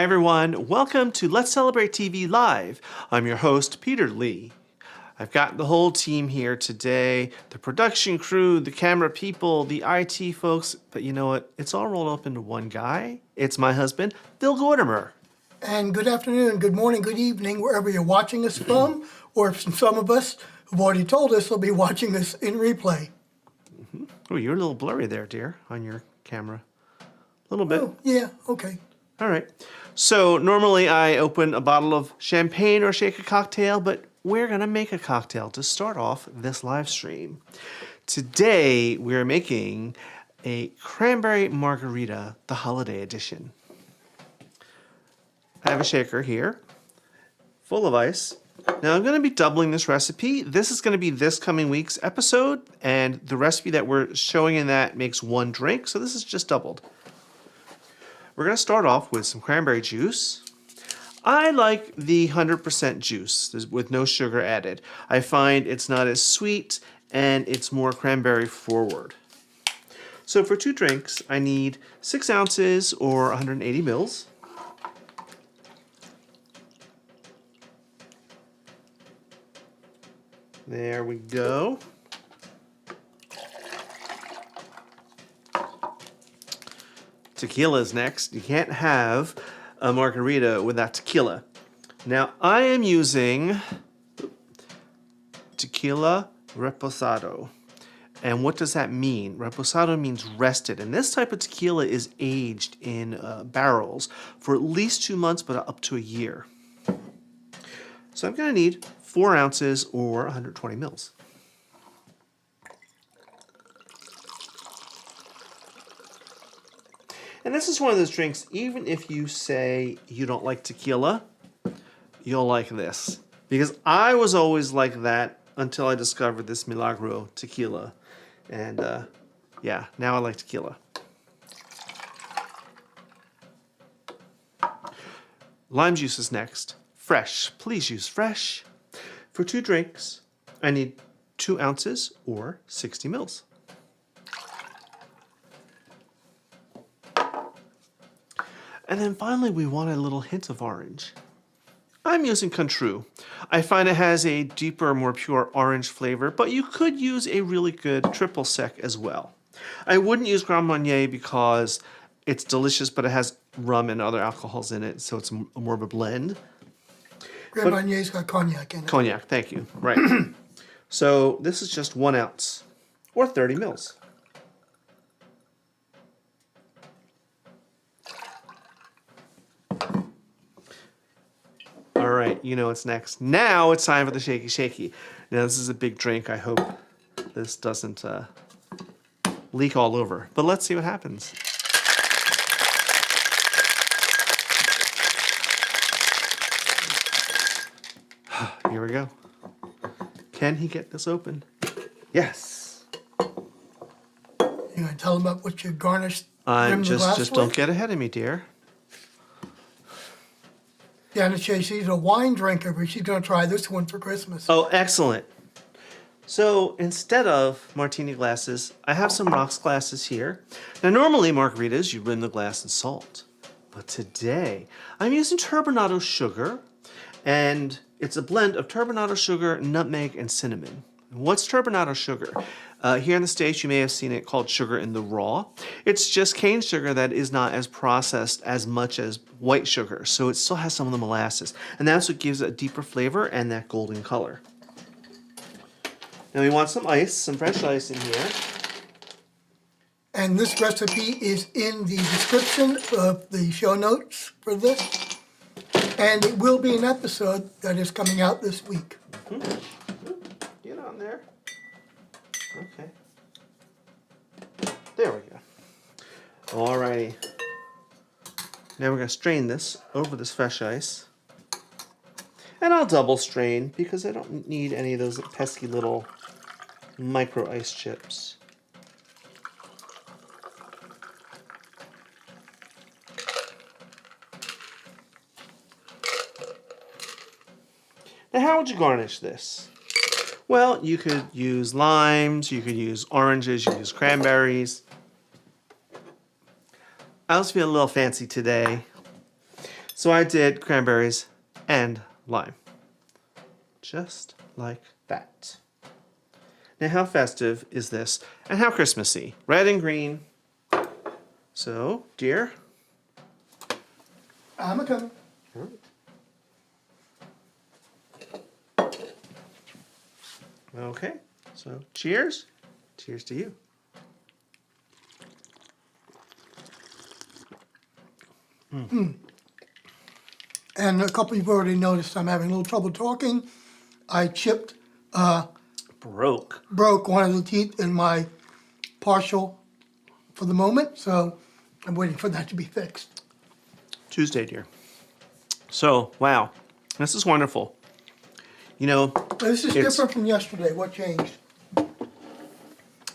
Hi everyone, welcome to Let's Celebrate TV Live. I'm your host, Peter Lee. I've got the whole team here today, the production crew, the camera people, the IT folks, but you know what? It's all rolled up into one guy. It's my husband, Phil Gordimer. And good afternoon, good morning, good evening, wherever you're watching us from, or some of us who've already told us will be watching us in replay. Oh, you're a little blurry there, dear, on your camera. A little bit. Oh, yeah, okay. All right. So normally I open a bottle of champagne or shake a cocktail, but we're going to make a cocktail to start off this live stream. Today we're making a cranberry margarita, the holiday edition. I have a shaker here full of ice. Now I'm going to be doubling this recipe. This is going to be this coming week's episode, and the recipe that we're showing in that makes one drink, so this is just doubled. We're going to start off with some cranberry juice. I like the 100% juice with no sugar added. I find it's not as sweet and it's more cranberry forward. So for 2 drinks, I need 6 ounces or 180 mils. There we go. Tequila is next. You can't have a margarita without tequila. Now, I am using Tequila Reposado. And what does that mean? Reposado means rested. And this type of tequila is aged in barrels for at least 2 months, but up to a year. So I'm going to need 4 ounces or 120 mils. And this is one of those drinks, even if you say you don't like tequila, you'll like this. Because I was always like that until I discovered this Milagro tequila. And yeah, now I like tequila. Lime juice is next. Fresh. Please use fresh. For 2 drinks, I need 2 ounces or 60 mils. And then finally, we want a little hint of orange. I'm using Cointreau. I find it has a deeper, more pure orange flavor, but you could use a really good triple sec as well. I wouldn't use Grand Marnier because it's delicious, but it has rum and other alcohols in it, so it's more of a blend. Grand Marnier's got cognac in it. Cognac, thank you. Right. So this is just 1 ounce or 30 mils. All right, you know what's next. Now it's time for the shaky shaky. Now this is a big drink. I hope this doesn't leak all over. But let's see what happens. Here we go. Can he get this open? Yes. You gonna tell them about what you garnished? I'm just don't get ahead of me, dear. Yeah, she's a wine drinker, but she's gonna try this one for Christmas. Oh, excellent. So instead of martini glasses, I have some rocks glasses here. Now normally margaritas, you rim the glass in salt. But today, I'm using turbinado sugar, and it's a blend of turbinado sugar, nutmeg, and cinnamon. What's turbinado sugar? Here in the States, you may have seen it called sugar in the raw. It's just cane sugar that is not as processed as much as white sugar, so it still has some of the molasses. And that's what gives it a deeper flavor and that golden color. Now we want some ice, some fresh ice in here. And this recipe is in the description of the show notes for this. And it will be an episode that is coming out this week. Get on there. Okay. There we go. Alrighty. Now we're going to strain this over this fresh ice. And I'll double strain because I don't need any of those pesky little micro ice chips. Now how would you garnish this? Well, you could use limes, you could use oranges, you could use cranberries. I was feeling a little fancy today, So I did cranberries and lime. Just like that. Now, how festive is this? And how Christmassy? Red and green. So, dear. I'm a coming. Okay, so cheers. Cheers to you. And a couple you've already noticed I'm having a little trouble talking. I broke one of the teeth in my partial for the moment, so I'm waiting for that to be fixed. Tuesday, dear. So, wow, this is wonderful. You know, This is different from yesterday. What changed?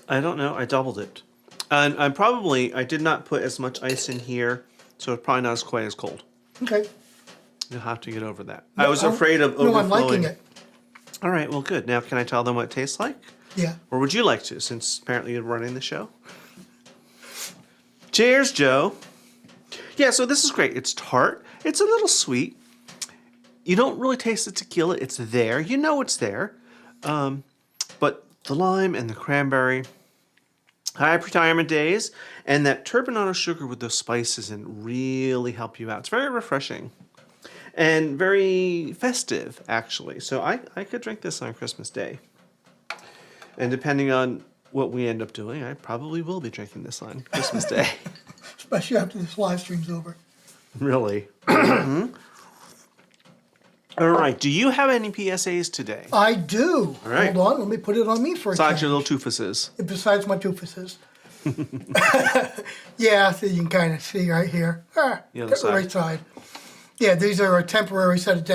I don't know. I doubled it. And I did not put as much ice in here, so it's probably not quite as cold. Okay. You'll have to get over that. I was afraid of No, overflowing. I'm liking it. All right, well, good. Now, can I tell them what it tastes like? Yeah. Or would you like to, since apparently you're running the show? Cheers, Joe. Yeah, so this is great. It's tart. It's a little sweet. You don't really taste the tequila. It's there. You know it's there. But the lime and the cranberry, high retirement days, and that turbinado sugar with those spices in really help you out. It's very refreshing and very festive, actually. So I could drink this on Christmas Day. And depending on what we end up doing, I probably will be drinking this on Christmas Day. Especially after this live stream's over. Really? All right. Do you have any PSAs today? I do. All right. Hold on. Let me put it on me for a Besides your change. little toofuses. Besides my toofuses. Yeah, so you can kind of see right here. The other Get the side. right side. Yeah, these are a temporary set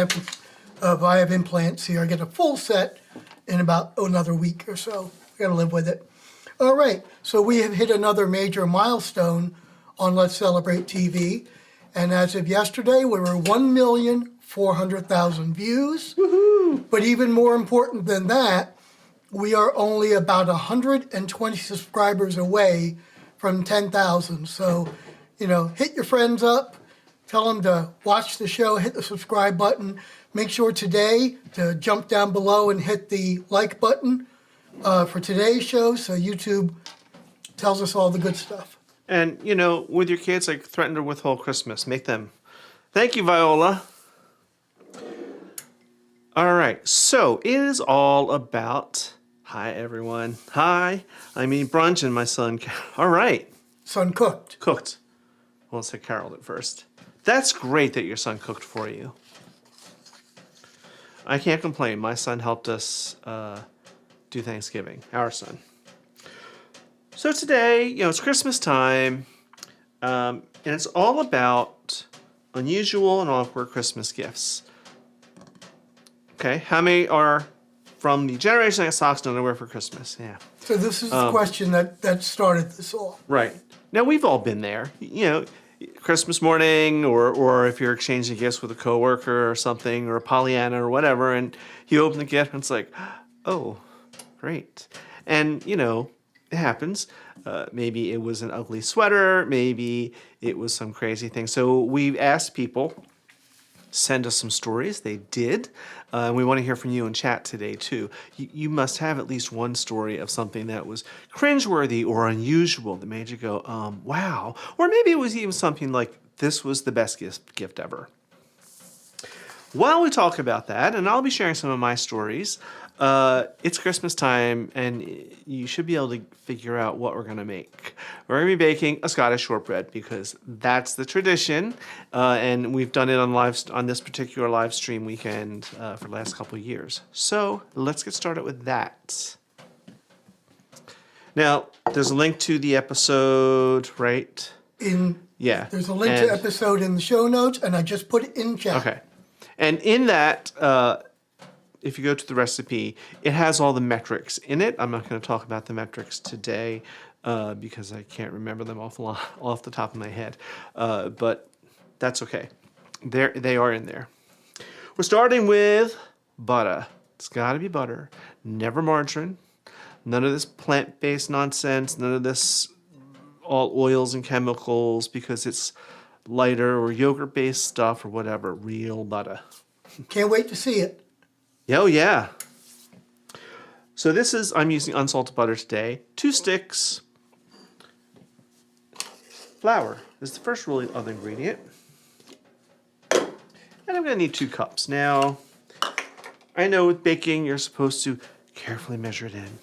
of I have implants here. I get a full set in about another week or so. I got to live with it. All right, so we have hit another major milestone on Let's Celebrate TV. And as of yesterday, we were 1,400,000 views. Woohoo! But even more important than that, we are only about 120 subscribers away from 10,000. So, hit your friends up. Tell them to watch the show, hit the subscribe button. Make sure today to jump down below and hit the like button for today's show so YouTube tells us all the good stuff. And, with your kids, like, threaten to withhold Christmas. Make them. Thank you, Viola. All right. So, it is all about... Hi, everyone. Hi. I'm eating brunch and my son... All right. Son cooked. Cooked. Well, let's say Carol at first. That's great that your son cooked for you. I can't complain. My son helped us do Thanksgiving. Our son. So today, it's Christmas time, and it's all about unusual and awkward Christmas gifts. Okay, how many are from the generation that socks and underwear for Christmas? Yeah. So this is the question that started this all. Right. Now, we've all been there. Christmas morning, or if you're exchanging gifts with a coworker or something, or a Pollyanna or whatever, and you open the gift and it's like, oh, great. And, it happens. Maybe it was an ugly sweater. Maybe it was some crazy thing. So we've asked people, send us some stories. They did. We want to hear from you in chat today, too. You must have at least one story of something that was cringeworthy or unusual that made you go, wow. Or maybe it was even something like, this was the best gift ever. While we talk about that, and I'll be sharing some of my stories, it's Christmas time, and you should be able to figure out what we're going to make. We're going to be baking a Scottish shortbread because that's the tradition, and we've done it on this particular live stream weekend for the last couple of years. So let's get started with that. Now, there's a link to the episode, right? Yeah. There's a link to episode in the show notes, and I just put it in chat. Okay. And in that, if you go to the recipe, it has all the metrics in it. I'm not going to talk about the metrics today because I can't remember them off the top of my head. But that's okay. They are in there. We're starting with butter. It's got to be butter. Never margarine. None of this plant-based nonsense. None of this all oils and chemicals because it's lighter or yogurt-based stuff or whatever. Real butter. Can't wait to see it. Oh, yeah. So I'm using unsalted butter today. 2 sticks. Flour is the first really other ingredient. And I'm going to need 2 cups. Now, I know with baking, you're supposed to carefully measure it in.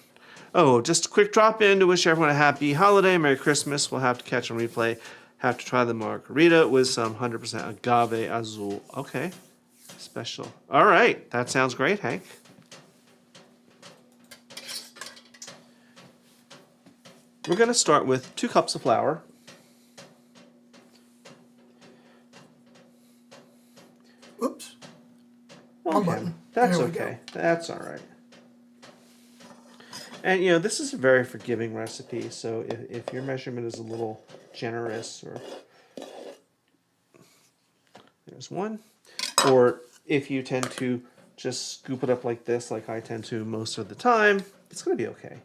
Oh, just a quick drop in to wish everyone a happy holiday, Merry Christmas. We'll have to catch on replay. Have to try the Margarita with some 100% agave azul. Okay, special. All right, that sounds great, Hank. We're going to start with 2 cups of flour. Oops. Okay, button. that's There we okay. go. That's all right. And this is a very forgiving recipe, so if your measurement is a little generous, or there's 1, or if you tend to just scoop it up like this, like I tend to most of the time, it's going to be okay.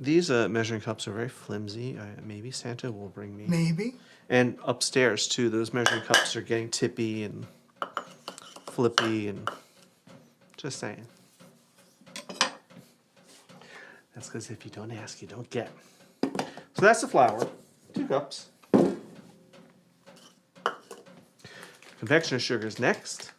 These measuring cups are very flimsy. Maybe Santa will bring me. Maybe. And upstairs, too, those measuring cups are getting tippy and flippy and just saying. That's because if you don't ask, you don't get. So that's the flour, 2 cups. Confectioner sugar is next.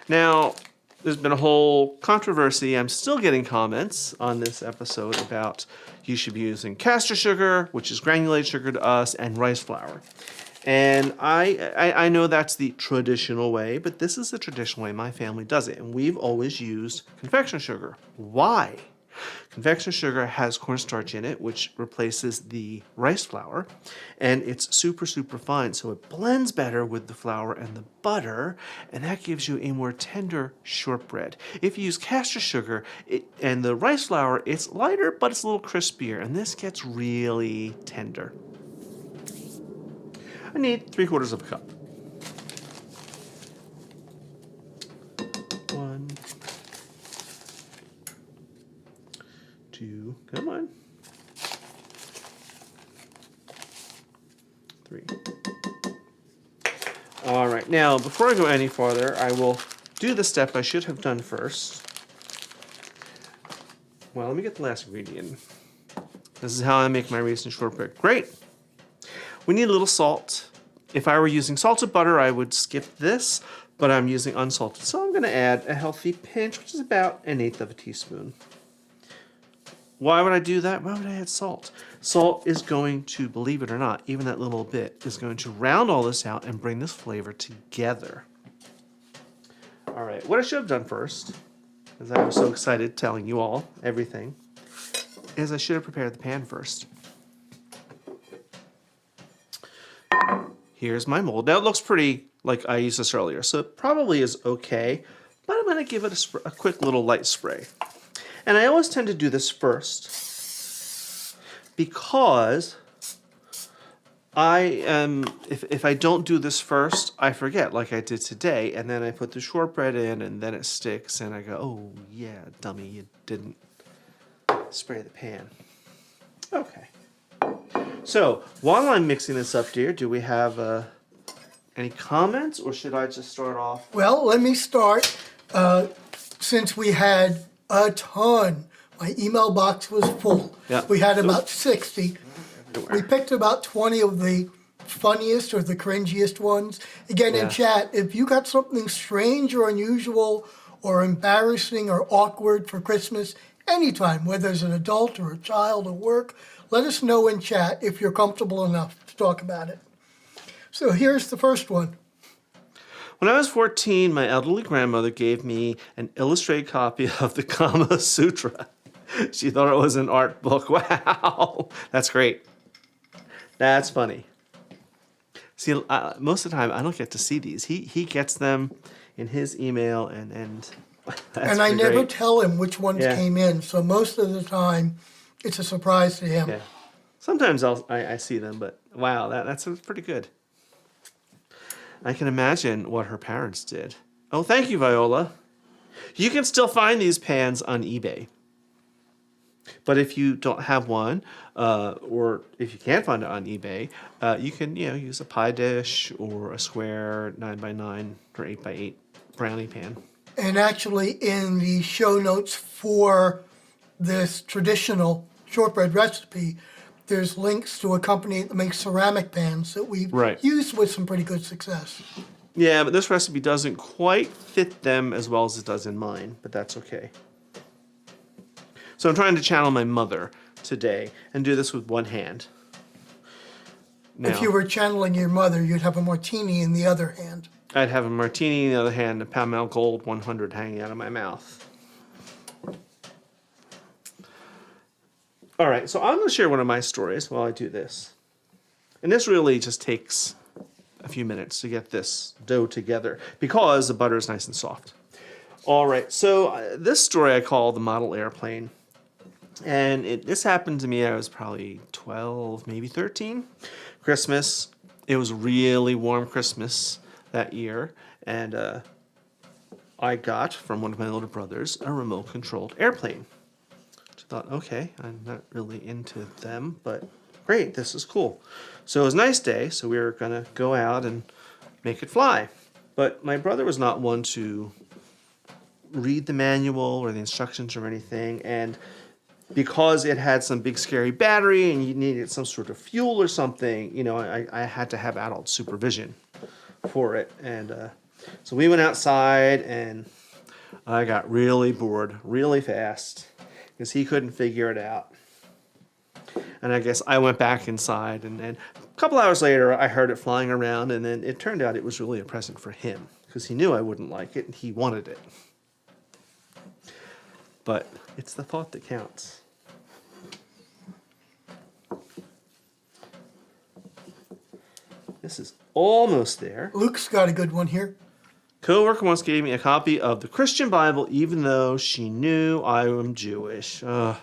Now, there's been a whole controversy. I'm still getting comments on this episode about you should be using castor sugar, which is granulated sugar to us, and rice flour. And I know that's the traditional way, but this is the traditional way my family does it. And we've always used confectioner sugar. Why? Confectioner sugar has cornstarch in it, which replaces the rice flour, and it's super, super fine, so it blends better with the flour and the butter, and that gives you a more tender shortbread. If you use castor sugar and the rice flour, it's lighter, but it's a little crispier, and this gets really tender. I need 3/4 of a cup. 1, 2, come on. 3. All right, now before I go any farther, I will do the step I should have done first. Well, let me get the last ingredient. This is how I make my raisin shortbread. Great. We need a little salt. If I were using salted butter, I would skip this, but I'm using unsalted. So I'm going to add a healthy pinch, which is about 1/8 of a teaspoon. Why would I do that? Why would I add salt? Salt is going to, believe it or not, even that little bit, is going to round all this out and bring this flavor together. All right, what I should have done first, as I was so excited telling you all everything, is I should have prepared the pan first. Here's my mold. Now it looks pretty like I used this earlier, so it probably is okay, but I'm going to give it a quick little light spray. And I always tend to do this first because if I don't do this first, I forget like I did today, and then I put the shortbread in and then it sticks and I go, oh yeah, dummy, you didn't spray the pan. Okay. So while I'm mixing this up, dear, do we have any comments, or should I just start off? Well, let me start. Since we had a ton, my email box was full. Yeah. We had about 60. Everywhere. We picked about 20 of the funniest or the cringiest ones. Again, Yeah. in chat, if you got something strange or unusual or embarrassing or awkward for Christmas, anytime, whether it's an adult or a child or work, let us know in chat if you're comfortable enough to talk about it. So here's the first one. When I was 14, my elderly grandmother gave me an illustrated copy of the Kama Sutra. She thought it was an art book. Wow, that's great. That's funny. See, most of the time I don't get to see these. He gets them in his email, and that's And I pretty never great. tell him which ones Yeah. came in, so most of the time it's a surprise to him. Yeah. Sometimes I see them, but wow, that's pretty good. I can imagine what her parents did. Oh, thank you, Viola. You can still find these pans on eBay. But if you don't have one, or if you can't find it on eBay, you can use a pie dish or a square 9x9 or 8x8 brownie pan. And actually, in the show notes for this traditional shortbread recipe, there's links to a company that makes ceramic pans that we've Right. used with some pretty good success. Yeah, but this recipe doesn't quite fit them as well as it does in mine, but that's okay. So I'm trying to channel my mother today and do this with one hand. Now, If you were channeling your mother, you'd have a martini in the other hand. I'd have a martini in the other hand, a Palmel Gold 100 hanging out of my mouth. All right, so I'm going to share one of my stories while I do this. And this really just takes a few minutes to get this dough together because the butter is nice and soft. All right, so this story I call the model airplane. And this happened to me, I was probably 12, maybe 13. Christmas. It was a really warm Christmas that year. And I got, from one of my older brothers, a remote-controlled airplane. Which I thought, okay, I'm not really into them, but great, this is cool. So it was a nice day, so we were going to go out and make it fly. But my brother was not one to read the manual or the instructions or anything, and because it had some big scary battery and you needed some sort of fuel or something, I had to have adult supervision for it. And so we went outside and I got really bored really fast because he couldn't figure it out. And I guess I went back inside and a couple hours later I heard it flying around, and then it turned out it was really a present for him because he knew I wouldn't like it and he wanted it. But it's the thought that counts. This is almost there. Luke's got a good one here. Coworker once gave me a copy of the Christian Bible, even though she knew I am Jewish. I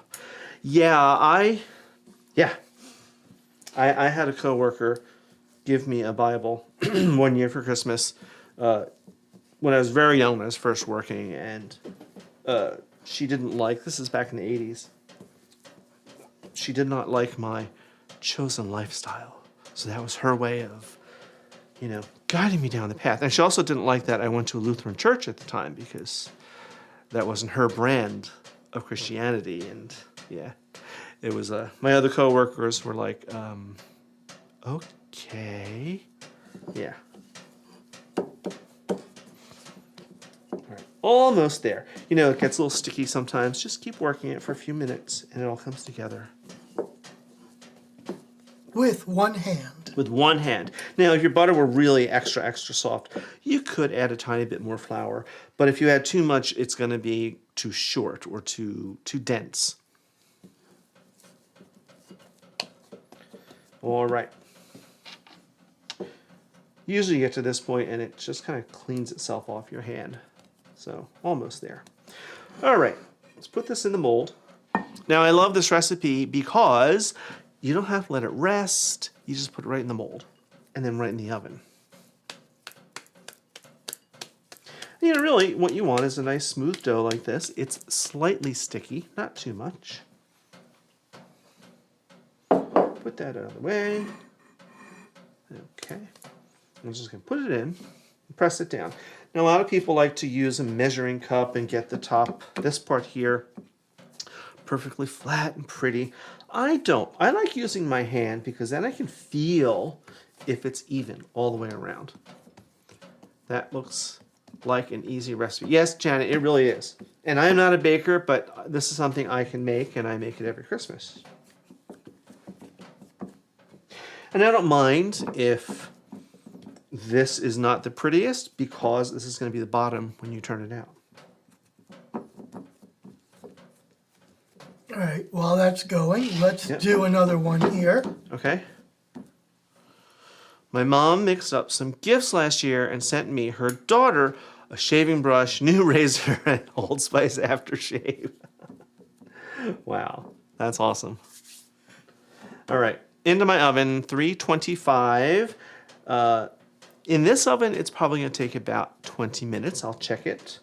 had a coworker give me a Bible one year for Christmas when I was very young, when I was first working, and she didn't like, this is back in the 80s, she did not like my chosen lifestyle. So that was her way of, guiding me down the path. And she also didn't like that I went to a Lutheran church at the time because that wasn't her brand of Christianity. And yeah, it was, my other coworkers were like, okay, yeah. All right, almost there. It gets a little sticky sometimes. Just keep working it for a few minutes and it all comes together. With one hand. With one hand. Now, if your butter were really extra, extra soft, you could add a tiny bit more flour. But if you add too much, it's going to be too short or too dense. All right. Usually you get to this point and it just kind of cleans itself off your hand. So, almost there. All right. Let's put this in the mold. Now, I love this recipe because you don't have to let it rest. You just put it right in the mold and then right in the oven. Really, what you want is a nice smooth dough like this. It's slightly sticky, not too much. Put that out of the way. Okay. I'm just going to put it in and press it down. Now, a lot of people like to use a measuring cup and get the top, this part here, perfectly flat and pretty. I don't. I like using my hand because then I can feel if it's even all the way around. That looks like an easy recipe. Yes, Janet, it really is. And I'm not a baker, but this is something I can make, and I make it every Christmas. And I don't mind if this is not the prettiest because this is going to be the bottom when you turn it out. All right, while that's going, let's do another one here. Okay. My mom mixed up some gifts last year and sent me, her daughter, a shaving brush, new razor, and Old Spice aftershave. Wow, that's awesome. All right, into my oven, 325. In this oven, it's probably going to take about 20 minutes. I'll check it.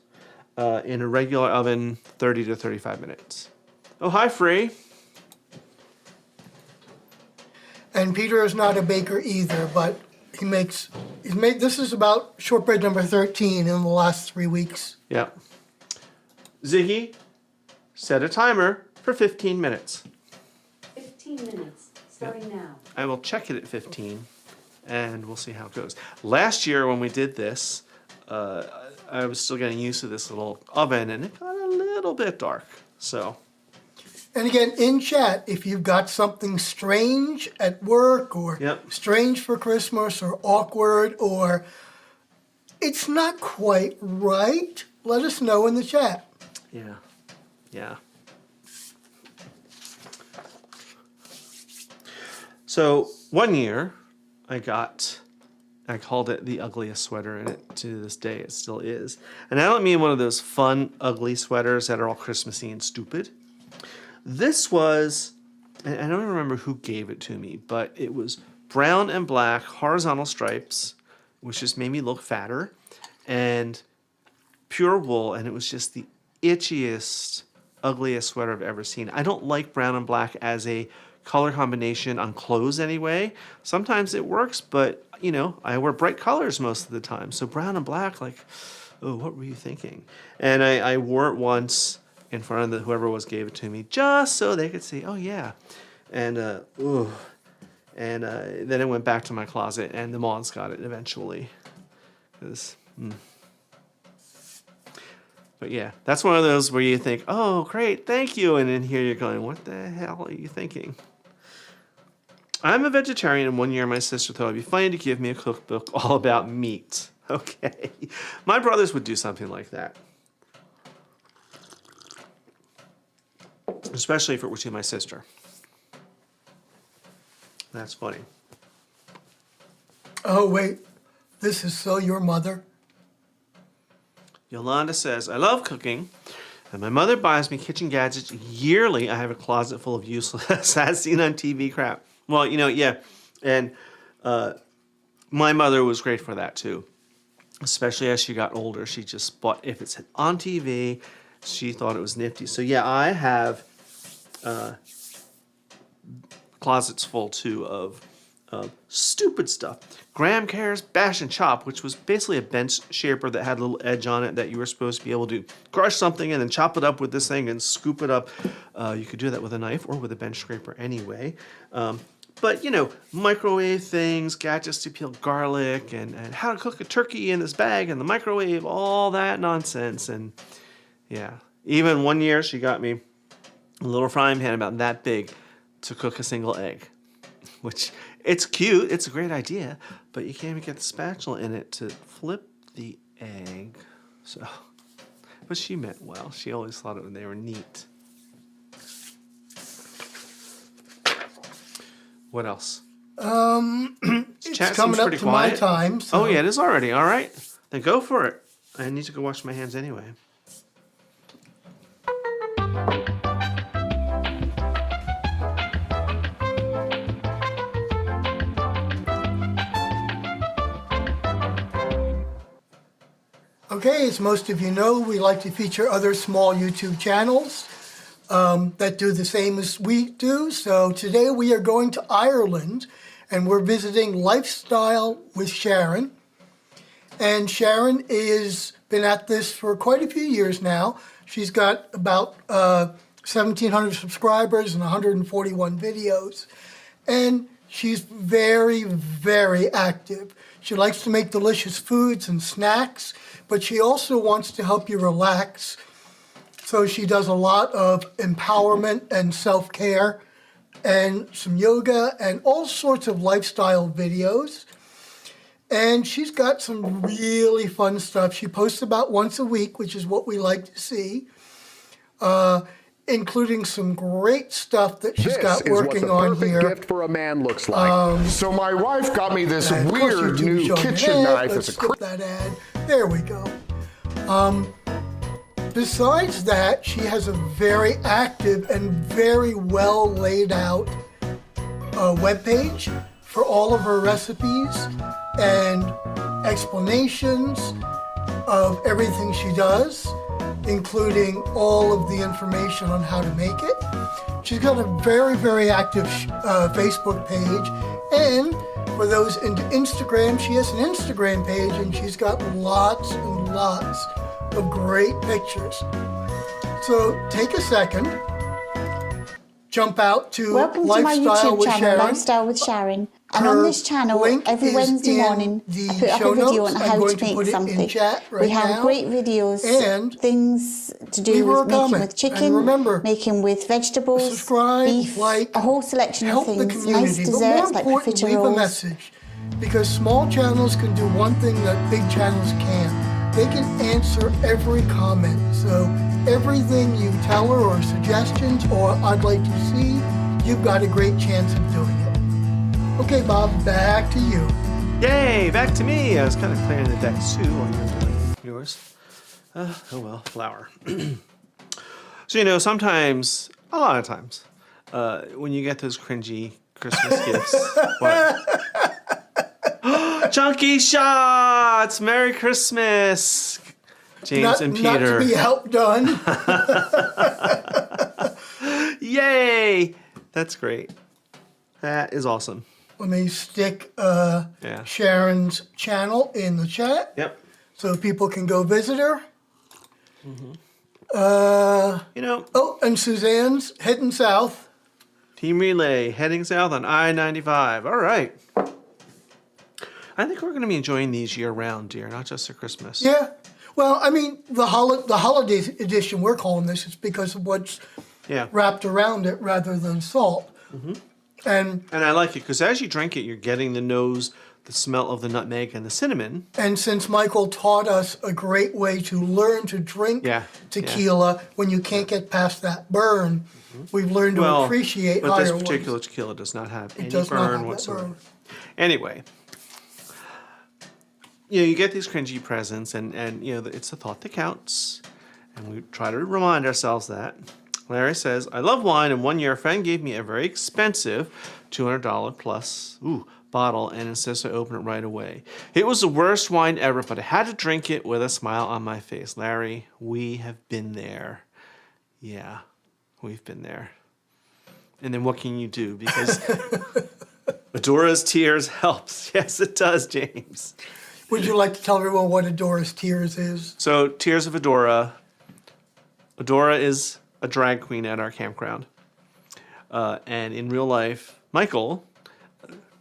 In a regular oven, 30 to 35 minutes. Oh, hi, Free. And Peter is not a baker either, but he's made, this is about shortbread number 13 in the last 3 weeks. Yeah. Ziggy, set a timer for 15 minutes. 15 minutes, starting now. I will check it at 15, and we'll see how it goes. Last year when we did this, I was still getting used to this little oven, and it got a little bit dark. So, And again, in chat, if you've got something strange at work or Yep. strange for Christmas or awkward or it's not quite right, let us know in the chat. yeah. So one year, I called it the ugliest sweater, and to this day it still is. And I don't mean one of those fun, ugly sweaters that are all Christmassy and stupid. This was, and I don't remember who gave it to me, but it was brown and black horizontal stripes, which just made me look fatter, and pure wool, and it was just the itchiest, ugliest sweater I've ever seen. I don't like brown and black as a color combination on clothes anyway. Sometimes it works, but you know, I wear bright colors most of the time. So brown and black, like, oh, what were you thinking? And I wore it once in front of whoever gave it to me, just so they could see, oh yeah. And then it went back to my closet, and the moths got it eventually. But yeah, that's one of those where you think, oh, great, thank you. And then here you're going, what the hell are you thinking? I'm a vegetarian, and one year my sister thought it'd be funny to give me a cookbook all about meat. Okay. My brothers would do something like that. Especially if it were to my sister. That's funny. Oh, wait, this is so your mother. Yolanda says, I love cooking, and my mother buys me kitchen gadgets yearly. I have a closet full of useless, as seen on TV crap. Well, you know, yeah. And my mother was great for that, too. Especially as she got older. She just bought, if it's on TV, she thought it was nifty. So, yeah, I have closets full, too, of stupid stuff. Graham Care's Bash and Chop, which was basically a bench shaper that had a little edge on it that you were supposed to be able to crush something and then chop it up with this thing and scoop it up. You could do that with a knife or with a bench scraper anyway. But, you know, microwave things, gadgets to peel garlic, and how to cook a turkey in this bag in the microwave, all that nonsense. And, yeah, even one year she got me a little frying pan about that big to cook a single egg, which... It's cute, it's a great idea, but you can't even get the spatula in it to flip the egg. So, but she meant well. She always thought they were neat. What else? It's coming up to my time. So. Oh yeah, it is already. All right, then go for it. I need to go wash my hands anyway. Okay, as most of you know, we like to feature other small YouTube channels that do the same as we do. So today we are going to Ireland, and we're visiting Lifestyle with Sharon. And Sharon has been at this for quite a few years now. She's got about 1,700 subscribers and 141 videos. And she's very, very active. She likes to make delicious foods and snacks, but she also wants to help you relax. So she does a lot of empowerment and self-care and some yoga and all sorts of lifestyle videos. And she's got some really fun stuff. She posts about once a week, which is what we like to see, including some great stuff that she's got working on here. This is what the perfect gift for a man looks like. So my wife got me this weird new kitchen knife. Let's skip that ad. There we go. Besides that, she has a very active and very well laid out webpage for all of her recipes and explanations of everything she does. including all of the information on how to make it. She's got a very, very active Facebook page, and for those into Instagram, she has an Instagram page, and she's got lots and lots of great pictures. So take a second, jump out to Welcome to my Lifestyle YouTube with channel, Sharon. Lifestyle with Sharon. And Her on this channel, link every is Wednesday in morning, the I put up show a video notes. on I'm how going to to make put it in something. chat right We have now. great videos, And things to leave do her a with making comment. with And chicken, remember, making with vegetables, subscribe, beef, like, a whole selection of help the things, nice community, but more desserts like important, leave a profiteroles. message, because small channels can do one thing that big channels can't. They can answer every comment. So everything you tell her, or suggestions, or I'd like to see, you've got a great chance of doing it. Okay, Bob, back to you. Yay, back to me. I was kind of clearing the deck too while you were doing yours. Oh well, flour. So, you know, sometimes, a lot of times, when you get those cringy Christmas gifts, what? Chunky shots! Merry Christmas! James and Not Peter. to be outdone. Yay! That's great. That is awesome. Let me stick Yeah. Sharon's channel in the chat Yep. so people can go visit her. You know, Oh, and Suzanne's heading south. Team Relay heading south on I-95. All right. I think we're going to be enjoying these year-round, dear, not just at Christmas. Yeah. Well, I mean, the holiday edition we're calling this is because of what's Yeah. wrapped around it rather than salt. And And I like it because as you drink it, you're getting the nose, the smell of the nutmeg and the cinnamon. since Michael taught us a great way to learn to drink Yeah, tequila when you can't get past that burn, we've learned to appreciate but higher this ones. particular tequila does not have any does not have burn that whatsoever. burn. Anyway, you know, you get these cringy presents, and you know, it's the thought that counts, and we try to remind ourselves that. Larry says, I love wine, and one year a friend gave me a very expensive $200 plus bottle and insisted I open it right away. It was the worst wine ever, but I had to drink it with a smile on my face. Larry, we have been there. Yeah, we've been there. And then what can you do? Because Adora's Tears helps. Yes, it does, James. Would you like to tell everyone what Adora's Tears is? So, Tears of Adora. Adora is a drag queen at our campground. And in real life, Michael,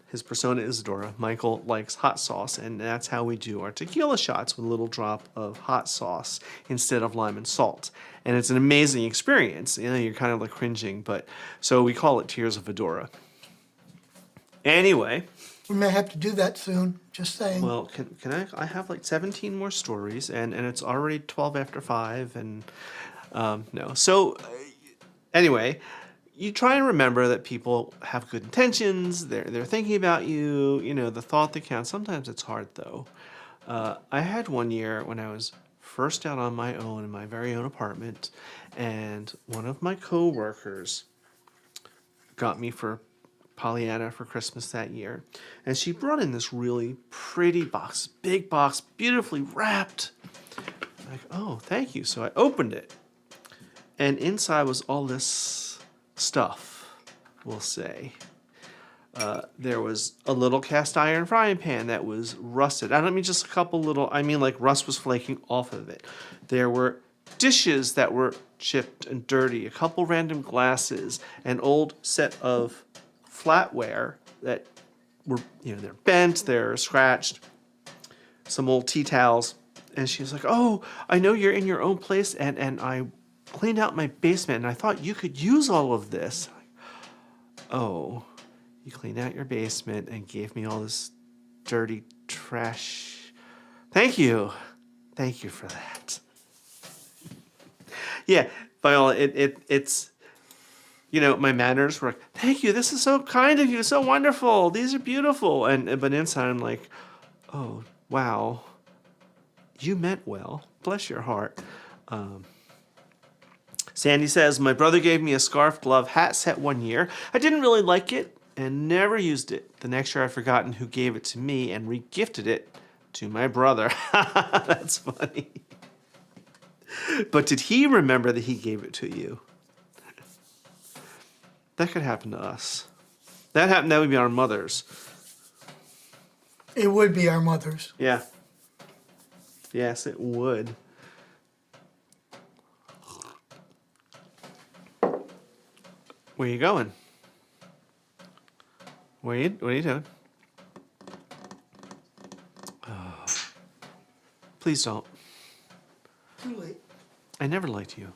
his persona is Adora. Michael likes hot sauce, and that's how we do our tequila shots with a little drop of hot sauce instead of lime and salt. And it's an amazing experience. You know, you're kind of like cringing, but so we call it Tears of Adora. Anyway, We may have to do that soon, just saying. well, can I have like 17 more stories, and it's already 12 after 5, and no. So anyway, you try and remember that people have good intentions. They're thinking about you. You know, the thought that counts. Sometimes it's hard though. I had one year when I was first out on my own in my very own apartment, and one of my coworkers got me for Pollyanna for Christmas that year, and she brought in this really pretty box, big box, beautifully wrapped. Like, oh, thank you. So I opened it, and inside was all this stuff, we'll say. There was a little cast iron frying pan that was rusted. I don't mean just a couple little, I mean like rust was flaking off of it. There were dishes that were chipped and dirty, a couple random glasses, an old set of flatware that were, you know, they're bent, they're scratched, some old tea towels. And she was like, oh, I know you're in your own place, and I cleaned out my basement, and I thought you could use all of this. Oh, you cleaned out your basement and gave me all this dirty trash. Thank you. Thank you for that. Yeah, Viola, it's, you know, my manners were like, thank you, this is so kind of you, so wonderful, these are beautiful. But inside I'm like, oh, wow, you meant well. Bless your heart. Sandy says, my brother gave me a scarf, glove, hat set one year. I didn't really like it and never used it. The next year I'd forgotten who gave it to me and re-gifted it to my brother. That's funny. But did he remember that he gave it to you? That could happen to us. That would be our mothers. It would be our mothers. Yeah. Yes, it would. Where you going? What are you doing? Oh. Please don't. Too late. I never liked you.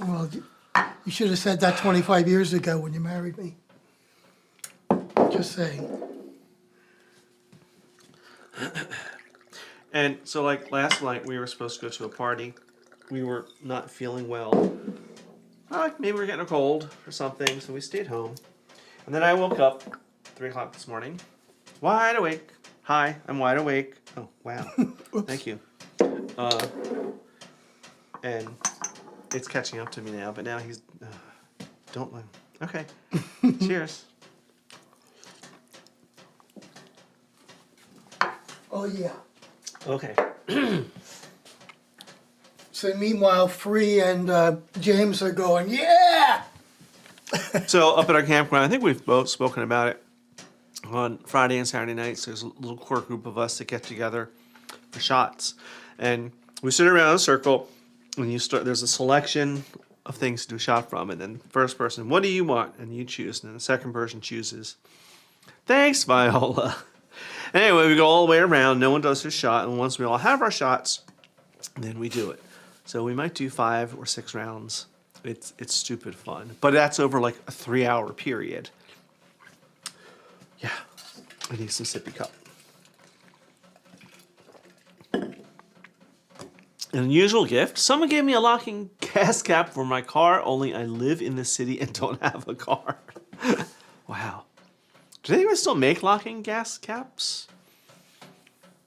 Well, you should have said that 25 years ago when you married me. Just saying. And so, like, last night we were supposed to go to a party. We were not feeling well. Like, maybe we were getting a cold or something, so we stayed home. And then I woke up 3 o'clock this morning, wide awake. Hi, I'm wide awake. Oh, wow. Thank you. And it's catching up to me now, but now he's... don't let him. Okay. Cheers. Oh, yeah. Okay. So meanwhile, Free and James are going, yeah! So up at our campground, I think we've both spoken about it on Friday and Saturday nights. There's a little core group of us that get together for shots. And we sit around in a circle, and there's a selection of things to do a shot from. And then first person, what do you want? And you choose. And then the second person chooses. Thanks, Viola. Anyway, we go all the way around. No one does their shot. And once we all have our shots, then we do it. So we might do 5 or 6 rounds. It's stupid fun. But that's over like a 3-hour period. Yeah. I need some sippy cup. An unusual gift. Someone gave me a locking gas cap for my car, only I live in the city and don't have a car. Wow. Do they even still make locking gas caps?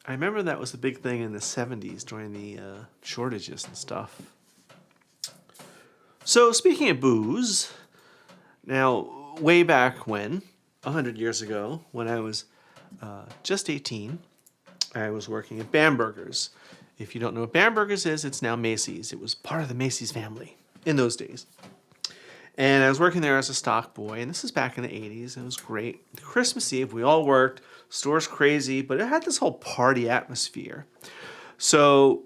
I remember that was a big thing in the 70s during the shortages and stuff. So speaking of booze, now way back when, 100 years ago, when I was just 18, I was working at Bamberger's. If you don't know what Bamberger's is, it's now Macy's. It was part of the Macy's family in those days. And I was working there as a stock boy, and this is back in the 80s, and it was great. Christmas Eve, we all worked, store's crazy, but it had this whole party atmosphere. So,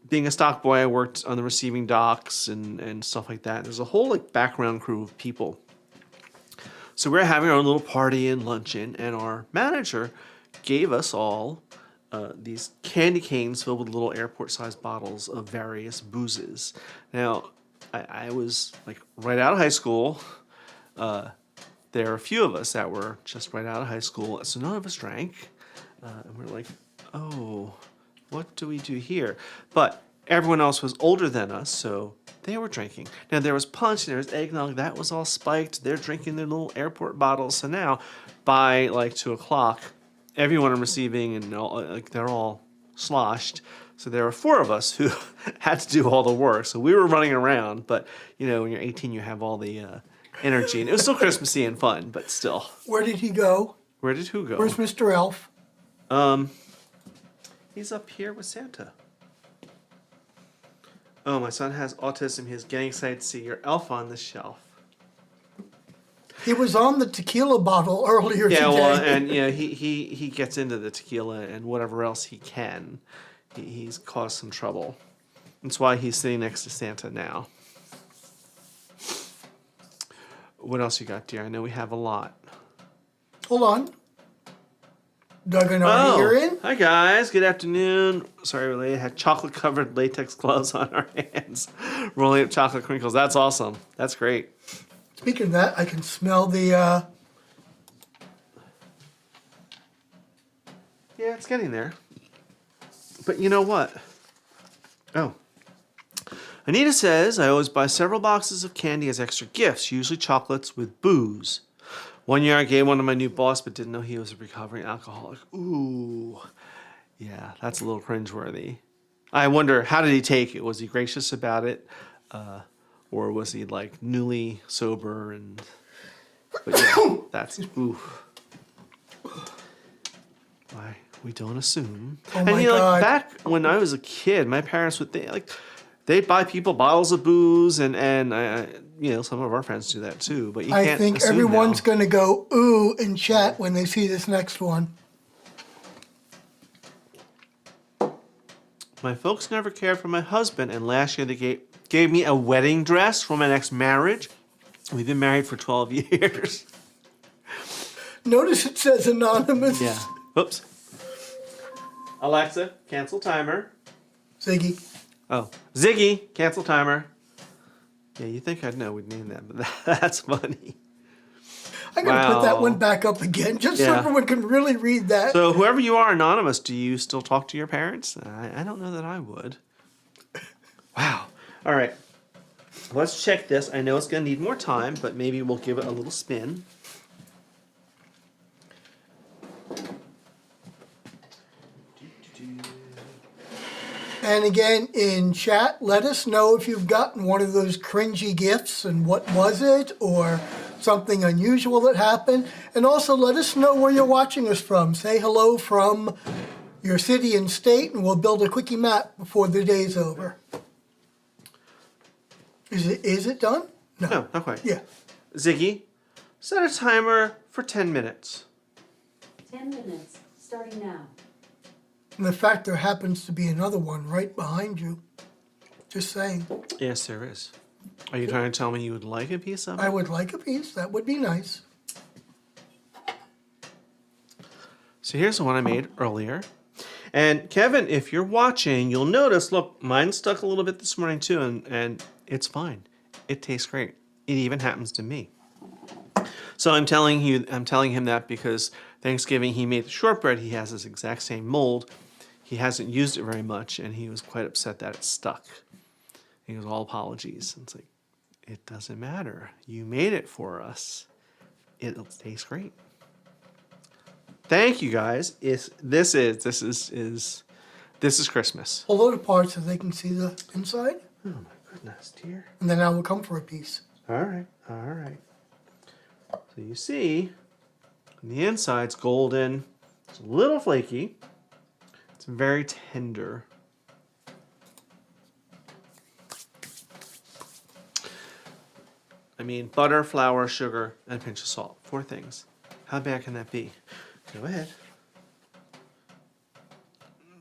being a stock boy, I worked on the receiving docks and stuff like that. There's a whole like background crew of people. So we were having our own little party and luncheon, and our manager gave us all these candy canes filled with little airport-sized bottles of various boozes. Now, I was like right out of high school. There are a few of us that were just right out of high school, so none of us drank. And we're like, oh, what do we do here? But everyone else was older than us, so they were drinking. Now, there was punch, and there was eggnog. That was all spiked. They're drinking their little airport bottles. So now, by like 2 o'clock, everyone I'm receiving, and all, like they're all sloshed. So there were 4 of us who had to do all the work. So we were running around, but you know, when you're 18, you have all the energy, and it was still Christmassy and fun, but still. Where did he go? Where did who go? Where's Mr. Elf? He's up here with Santa. Oh, my son has autism. He's getting excited to see your elf on the shelf. He was on the tequila bottle earlier today. Yeah, well, and you know, he gets into the tequila and whatever else he can. He's caused some trouble. That's why he's sitting next to Santa now. What else you got, dear? I know we have a lot. Hold on. Doug and Artie, you're in? Hi guys, good afternoon. Sorry, we had chocolate-covered latex gloves on our hands, rolling up chocolate crinkles. That's awesome. That's great. Speaking of that, I can smell the... Yeah, it's getting there. But you know what? Oh. Anita says, I always buy several boxes of candy as extra gifts, usually chocolates with booze. One year I gave one to my new boss, but didn't know he was a recovering alcoholic. Ooh. Yeah, that's a little cringeworthy. I wonder, how did he take it? Was he gracious about it? Or was he like newly sober? And but yeah, that's ooh. Why? We don't assume. Oh and my you know, God. like back when I was a kid, my parents would they'd buy people bottles of booze, and you know, some of our friends do that too. But you I can't think assume everyone's now. going to go ooh in chat when they see this next one. My folks never cared for my husband, and last year they gave me a wedding dress for my next marriage. We've been married for 12 years. Notice it says anonymous. Yeah. Oops. Alexa, cancel timer. Ziggy. Oh, Ziggy, cancel timer. Yeah, you think I'd know we'd name that, but that's funny. I'm going to put that Wow. one back up again, just so Yeah. everyone can really read that. So whoever you are, anonymous, do you still talk to your parents? I don't know that I would. Wow. All right. Let's check this. I know it's going to need more time, but maybe we'll give it a little spin. And again, in chat, let us know if you've gotten one of those cringy gifts and what was it, or something unusual that happened. And also let us know where you're watching us from. Say hello from your city and state, and we'll build a quickie map before the day's over. Is it done? No, not quite. Yeah. Ziggy, set a timer for 10 minutes. 10 minutes, starting now. And the fact there happens to be another one right behind you. Just saying. Yes, there is. Are you trying to tell me you would like a piece of it? I would like a piece. That would be nice. So here's the one I made earlier. And Kevin, if you're watching, you'll notice, look, mine stuck a little bit this morning too, and it's fine. It tastes great. It even happens to me. So I'm telling him that because Thanksgiving he made the shortbread. He has this exact same mold. He hasn't used it very much, and he was quite upset that it stuck. He goes, all apologies. And it's like, it doesn't matter. You made it for us. It tastes great. Thank you guys. This is Christmas. Pull it apart so they can see the inside. Oh my goodness, dear. And then I will come for a piece. All right, all right. So you see, the inside's golden. It's a little flaky. It's very tender. I mean, butter, flour, sugar, and a pinch of salt. 4 things. How bad can that be? Go ahead.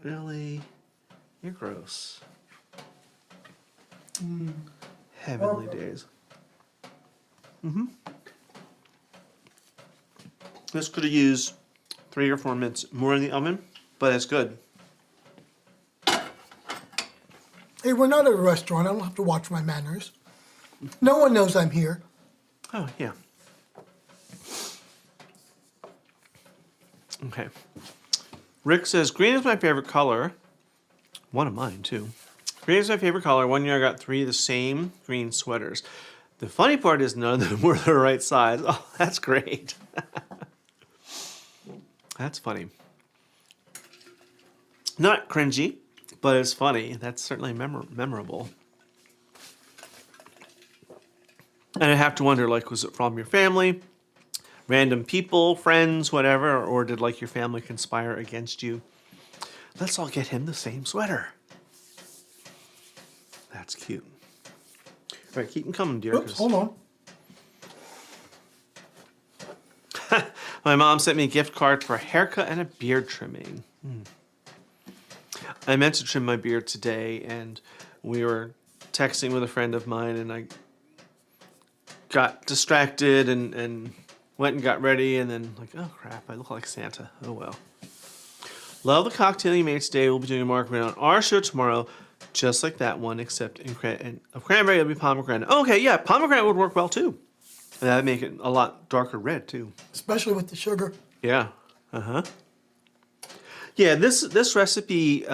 Really? You're gross. Heavenly days. This could have used 3 or 4 minutes more in the oven, but it's good. Hey, we're not at a restaurant. I don't have to watch my manners. No one knows I'm here. Oh, yeah. Okay. Rick says, green is my favorite color. One of mine, too. Green is my favorite color. One year I got 3 of the same green sweaters. The funny part is none of them were the right size. Oh, that's great. That's funny. Not cringy, but it's funny. That's certainly memorable. And I have to wonder, like, was it from your family, random people, friends, whatever, or did, like, your family conspire against you? Let's all get him the same sweater. That's cute. All right, keep them coming, dear. Oops, hold on. My mom sent me a gift card for a haircut and a beard trimming. I meant to trim my beard today, and we were texting with a friend of mine, and I got distracted and went and got ready, and then like, oh crap, I look like Santa. Oh well. Love the cocktail you made today. We'll be doing a margarita on our show tomorrow, just like that one, except of cranberry it'll be pomegranate. Okay, yeah, pomegranate would work well too. And that'd make it a lot darker red too. Especially with the sugar. Yeah. Yeah, this recipe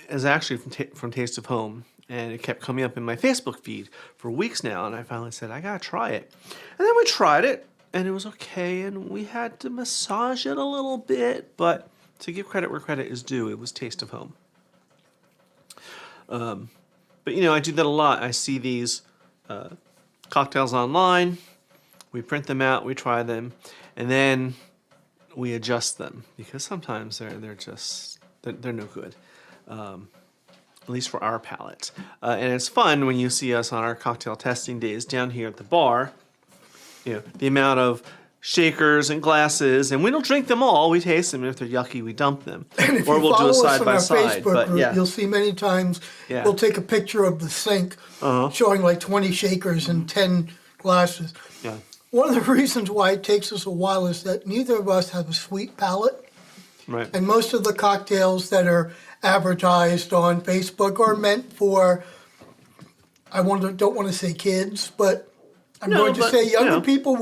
is actually from Taste of Home, and it kept coming up in my Facebook feed for weeks now, and I finally said, I gotta try it. And then we tried it, and it was okay, and we had to massage it a little bit, but to give credit where credit is due, it was Taste of Home. But you know, I do that a lot. I see these cocktails online, we print them out, we try them, and then we adjust them because sometimes they're no good. At least for our palate. And it's fun when you see us on our cocktail testing days down here at the bar. You know, the amount of shakers and glasses, and we don't drink them all. We taste them, and if they're yucky, we dump them. And if or you we'll do follow a us side on by our side. Facebook But group, yeah, you'll see many times Yeah. we'll take a picture of the sink showing like 20 shakers and 10 glasses. yeah, One of the reasons why it takes us a while is that neither of us have a sweet palate. right. And most of the cocktails that are advertised on Facebook are meant for, don't want to say kids, but I'm No, going to but, say younger you know. people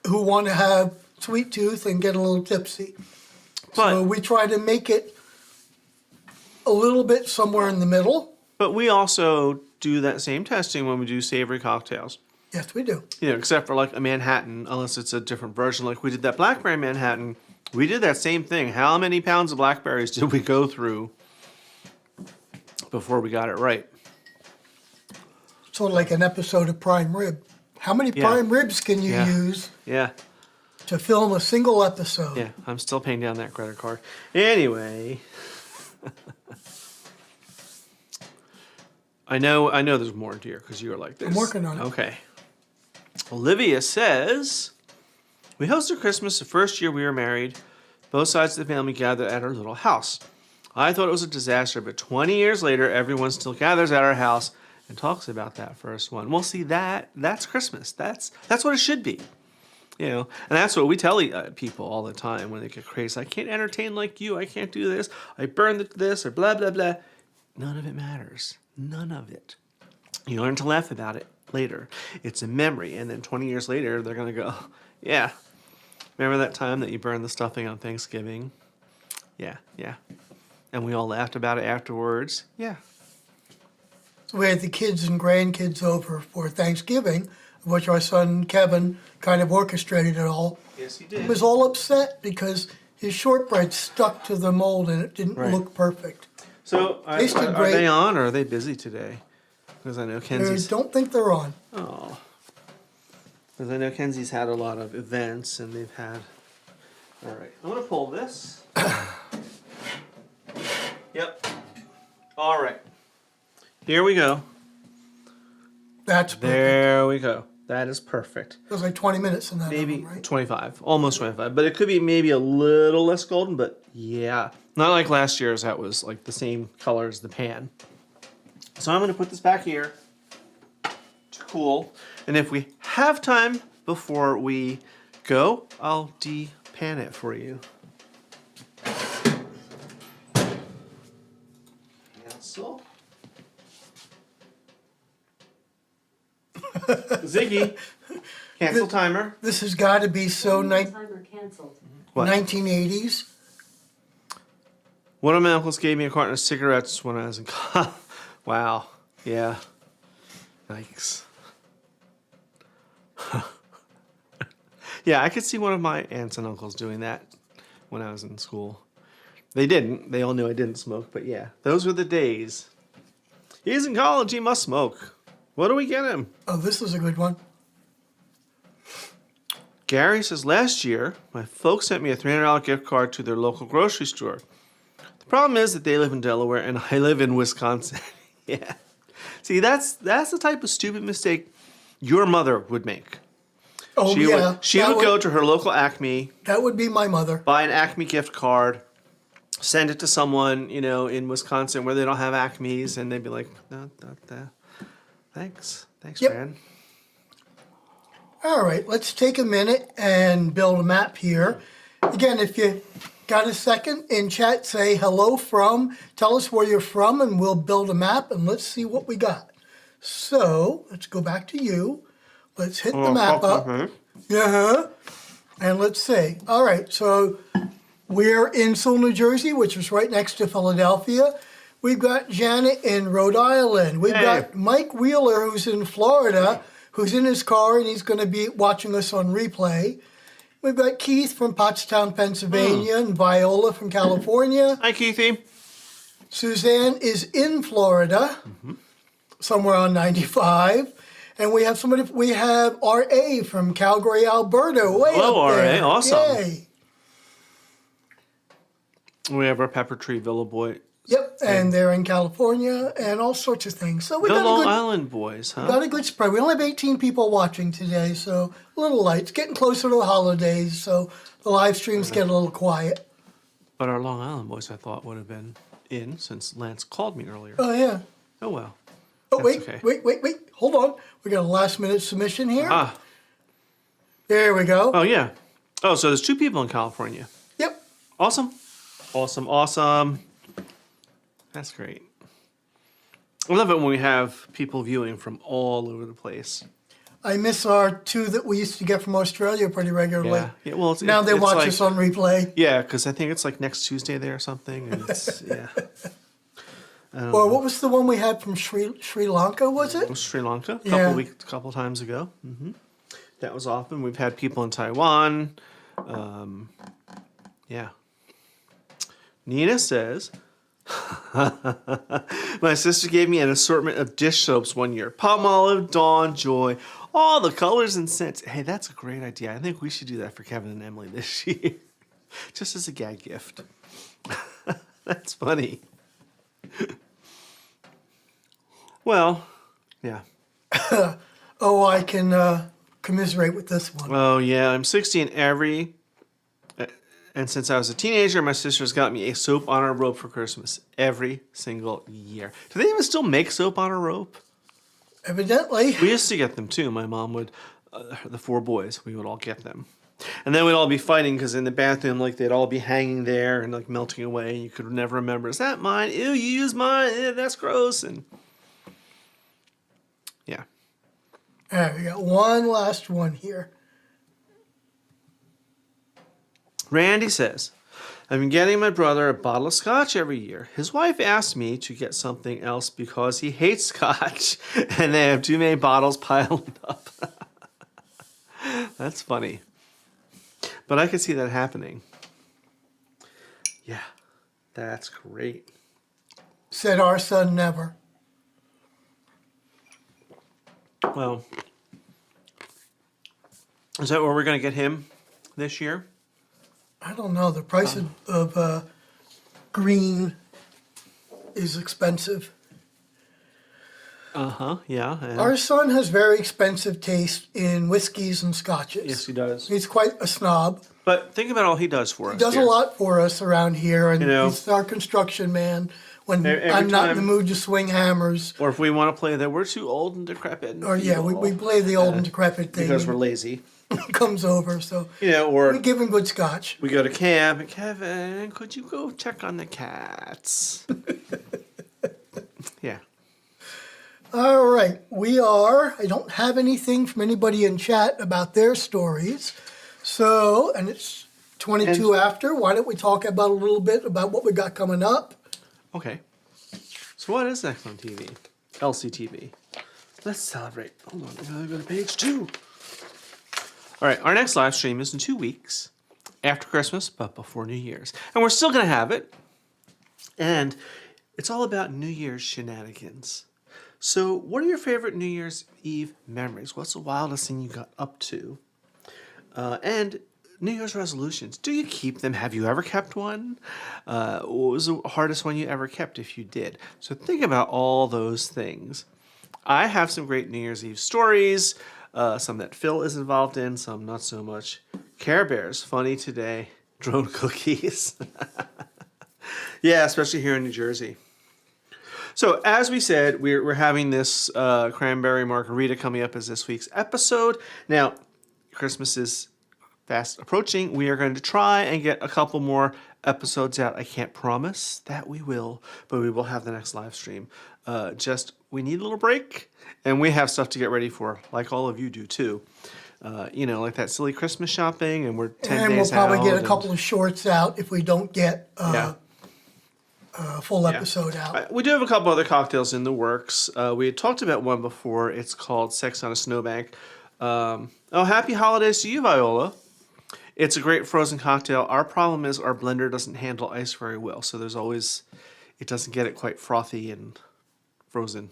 who want to have sweet tooth and get a little tipsy. So But we try to make it a little bit somewhere in the middle. but we also do that same testing when we do savory cocktails. Yes, we do. You know, except for like a Manhattan, unless it's a different version. Like we did that blackberry Manhattan. We did that same thing. How many pounds of blackberries did we go through before we got it right? Sort of like an episode of Prime Rib. How many Yeah. prime ribs can you Yeah. use Yeah, to film a single episode? yeah. I'm still paying down that credit card. Anyway, I know there's more, dear, because you are like this. I'm working on it. Okay. Olivia says, we hosted Christmas the first year we were married. Both sides of the family gathered at our little house. I thought it was a disaster, but 20 years later, everyone still gathers at our house and talks about that first one. Well, see, that's Christmas. That's what it should be. You know, and that's what we tell people all the time when they get crazy. I can't entertain like you. I can't do this. I burned this or blah, blah, blah. None of it matters. None of it. You learn to laugh about it later. It's a memory. And then 20 years later, they're going to go, yeah. Remember that time that you burned the stuffing on Thanksgiving? Yeah, yeah. And we all laughed about it afterwards? Yeah. So we had the kids and grandkids over for Thanksgiving, which our son Kevin kind of orchestrated it all. Yes, he He did. was all upset because his shortbread stuck to the mold and it didn't Right. look perfect. So, Tasted are great. they on or are they busy today? Because I know I Kenzie's... don't think they're on. Oh. Because I know Kenzie's had a lot of events and they've had... All right. I'm going to pull this. Yep. All right. Here we go. That's perfect. There we go. That is perfect. It was like 20 minutes in that Maybe oven, right? 25. Almost 25. But it could be maybe a little less golden, but yeah. Not like last year's. That was like the same color as the pan. So I'm going to put this back here to cool. And if we have time before we go, I'll de-pan it for you. Cancel. Ziggy. Cancel timer. This has got to be so Timer canceled. What? 1980s. One of my uncles gave me a carton of cigarettes when I was in college. Wow. Yeah. Yikes. Yeah, I could see one of my aunts and uncles doing that when I was in school. They didn't. They all knew I didn't smoke, but yeah, those were the days. He's in college. He must smoke. What do we get him? Oh, this is a good one. Gary says, last year, my folks sent me a $300 gift card to their local grocery store. The problem is that they live in Delaware and I live in Wisconsin. Yeah. See, that's the type of stupid mistake your mother would make. Oh, She yeah. would, she that would go to her local Acme, That would be my mother. buy an Acme gift card, send it to someone, you know, in Wisconsin where they don't have Acmes, and they'd be like, thanks. Thanks, Yep. Fran. All right, let's take a minute and build a map here. Again, if you got a second in chat, say hello from, tell us where you're from, and we'll build a map, and let's see what we got. So, let's go back to you. Let's hit the map up. Yeah. And let's see. All right, so we're in Sewell, New Jersey, which is right next to Philadelphia. We've got Janet in Rhode Island. We've Hey. got Mike Wheeler, who's in Florida, who's in his car, and he's going to be watching us on replay. We've got Keith from Pottstown, Pennsylvania, and Viola from California. Hi, Keithy. Suzanne is in Florida, somewhere on 95. And we have R.A. from Calgary, Alberta, way Hello, up there. R.A., awesome. Yay. We have our Pepper Tree Villa Boy. Yep, and they're in California and all sorts of things. So we The got Long a good, Island boys, huh? got a good spread. We only have 18 people watching today, so a little light. It's getting closer to the holidays, so the live streams get a little quiet. But our Long Island boys, I thought, would have been in since Lance called me earlier. Oh, yeah. Oh, well. Oh, That's wait, okay. wait. Hold on. We got a last-minute submission here. Ah, There we go. oh, yeah. Oh, so there's 2 people in California. Yep. Awesome. Awesome. That's great. I love it when we have people viewing from all over the place. I miss our 2 that we used to get from Australia pretty regularly. Yeah. Well, Now they it's watch like, us on replay. Yeah, because I think it's like next Tuesday there or something. And it's, yeah. Or what was the one we had from Sri Lanka, was It it? was Sri Lanka Yeah. a couple times ago. That was often. We've had people in Taiwan. Yeah. Nina says, my sister gave me an assortment of dish soaps one year. Palmolive, Dawn, Joy, all the colors and scents. Hey, that's a great idea. I think we should do that for Kevin and Emily this year. Just as a gag gift. That's funny. Well, yeah. Oh, I can commiserate with this one. Oh, yeah. I'm 16 and since I was a teenager, my sister's got me a soap on a rope for Christmas every single year. Do they even still make soap on a rope? Evidently. We used to get them too. My mom would, the 4 boys, we would all get them. And then we'd all be fighting because in the bathroom, like they'd all be hanging there and like melting away. You could never remember, is that mine? Ew, you used mine. Ew, that's gross. And yeah. All right, we got one last one here. Randy says, I've been getting my brother a bottle of scotch every year. His wife asked me to get something else because he hates scotch and they have too many bottles piling up. That's funny. But I could see that happening. Yeah, that's great. Said our son never. Well, is that where we're going to get him this year? I don't know. The price of green is expensive. Yeah. And Our son has very expensive taste in whiskeys and scotches. yes, he does. He's quite a snob. But think about all he does for us. He does here. a lot for us around here, and You know, he's our construction man. When every I'm not in the time- mood to swing hammers, Or if we want to play that we're too old and decrepit. or yeah, we play the old and decrepit thing. because we're lazy. He comes over, so Or we give him good scotch. we go to camp and Kevin, could you go check on the cats? Yeah. All right, I don't have anything from anybody in chat about their stories. So, and it's 22 after. Why don't we talk about a little bit about what we got coming up? Okay. So what is next on TV? LCTV. Let's celebrate. Hold on, I gotta go to page 2. All right, our next live stream is in 2 weeks, after Christmas, but before New Year's. And we're still gonna have it. And it's all about New Year's shenanigans. So what are your favorite New Year's Eve memories? What's the wildest thing you got up to? And New Year's resolutions. Do you keep them? Have you ever kept one? What was the hardest one you ever kept if you did? So think about all those things. I have some great New Year's Eve stories. Some that Phil is involved in, some not so much. Care Bears, funny today. Drone cookies. Yeah, especially here in New Jersey. So as we said, we're having this Cranberry Margarita coming up as this week's episode. Now, Christmas is fast approaching. We are going to try and get a couple more episodes out. I can't promise that we will, but we will have the next live stream. We need a little break, and we have stuff to get ready for, like all of you do too. Like that silly Christmas shopping, and we're 10 And we'll days probably out. get a couple of shorts out if we don't get Yeah. a full episode out. We do have a couple other cocktails in the works. We had talked about one before. It's called Sex on a Snowbank. Happy holidays to you, Viola. It's a great frozen cocktail. Our problem is our blender doesn't handle ice very well, so it doesn't get it quite frothy and frozen.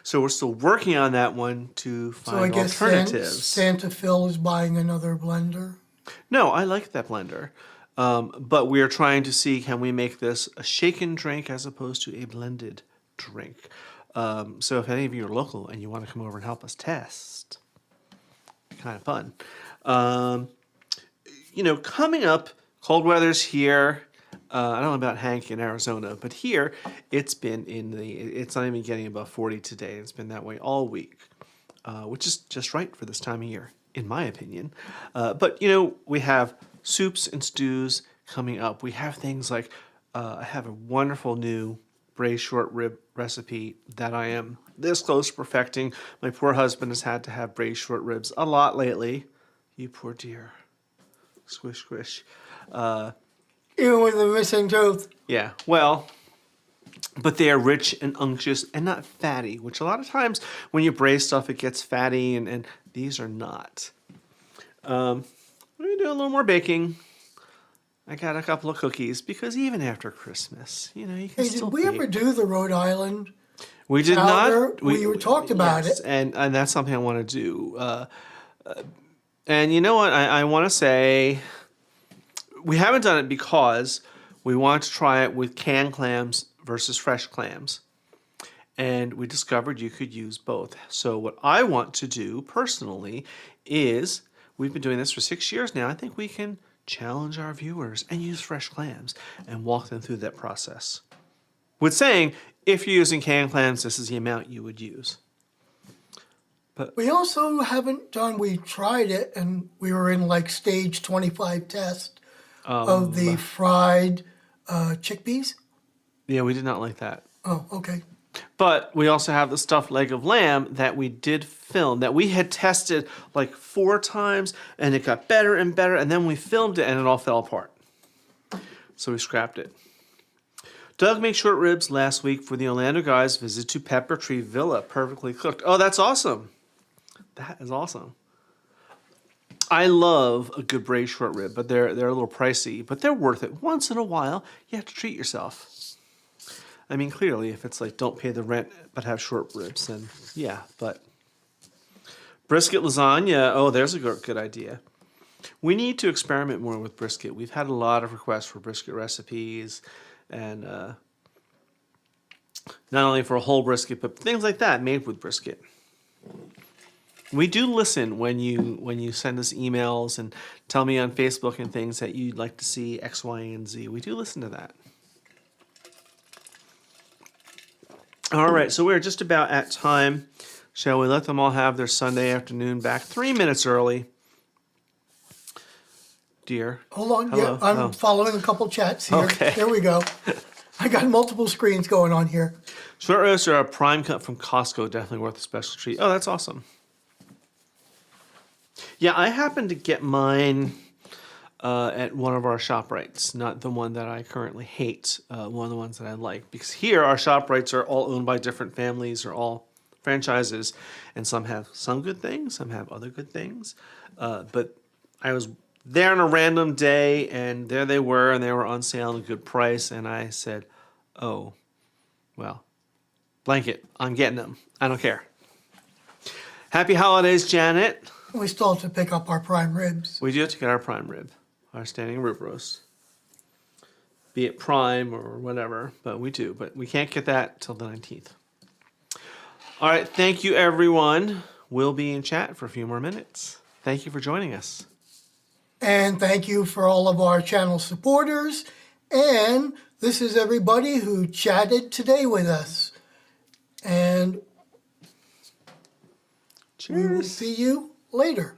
So we're still working on that one to So I find guess alternatives. Santa Phil is buying another blender. No, I like that blender. But we are trying to see, can we make this a shaken drink as opposed to a blended drink? So if any of you are local and you want to come over and help us test, kind of fun. Coming up, cold weather's here. I don't know about Hank in Arizona, but here it's not even getting above 40 today. It's been that way all week, which is just right for this time of year, in my opinion. But we have soups and stews coming up. We have things like, I have a wonderful new braised short rib recipe that I am this close to perfecting. My poor husband has had to have braised short ribs a lot lately. You poor dear. Squish, squish. Even with the missing tooth. Yeah, well, but they are rich and unctuous and not fatty, which a lot of times when you braise stuff, it gets fatty, and these are not. We're going to do a little more baking. I got a couple of cookies because even after Christmas, you can Hey, still did we ever bake. do the Rhode Island? We did powder? not. We talked about yes, it. and that's something I want to do. And you know what? I want to say we haven't done it because we want to try it with canned clams versus fresh clams. And we discovered you could use both. So what I want to do personally is, we've been doing this for 6 years now. I think we can challenge our viewers and use fresh clams and walk them through that process. With saying, if you're using canned clams, this is the amount you would use. We also haven't done, we tried it and we were in like stage 25 test of the fried chickpeas. Yeah, we did not like that. Oh, okay. But we also have the stuffed leg of lamb that we did film, that we had tested like 4 times, and it got better and better, and then we filmed it and it all fell apart. So we scrapped it. Doug made short ribs last week for the Orlando guys' visit to Pepper Tree Villa, perfectly cooked. Oh, that's awesome. That is awesome. I love a good braised short rib, but they're a little pricey, but they're worth it. Once in a while, you have to treat yourself. I mean, clearly, if it's like don't pay the rent but have short ribs, then yeah, but brisket lasagna, oh, there's a good idea. We need to experiment more with brisket. We've had a lot of requests for brisket recipes, and not only for a whole brisket, but things like that made with brisket. We do listen when you send us emails and tell me on Facebook and things that you'd like to see X, Y, and Z. We do listen to that. All right, so we're just about at time. Shall we let them all have their Sunday afternoon back 3 minutes early? Dear. Hold on. Hello. Yeah, I'm following a couple chats here. Okay. There we go. I got multiple screens going on here. Short ribs are a prime cut from Costco, definitely worth a special treat. Oh, that's awesome. Yeah, I happened to get mine at one of our ShopRites, not the one that I currently hate, one of the ones that I like. Because here, our ShopRites are all owned by different families, or all franchises, and some have some good things, some have other good things. But I was there on a random day, and there they were, and they were on sale at a good price, and I said, oh, well, blanket, I'm getting them. I don't care. Happy holidays, Janet. We still have to pick up our prime ribs. We do have to get our prime rib, our standing rib roast. Be it prime or whatever, but we do. But we can't get that till the 19th. All right, thank you, everyone. We'll be in chat for a few more minutes. Thank you for joining us. And thank you for all of our channel supporters. And this is everybody who chatted today with us. And we will Cheers. see you later.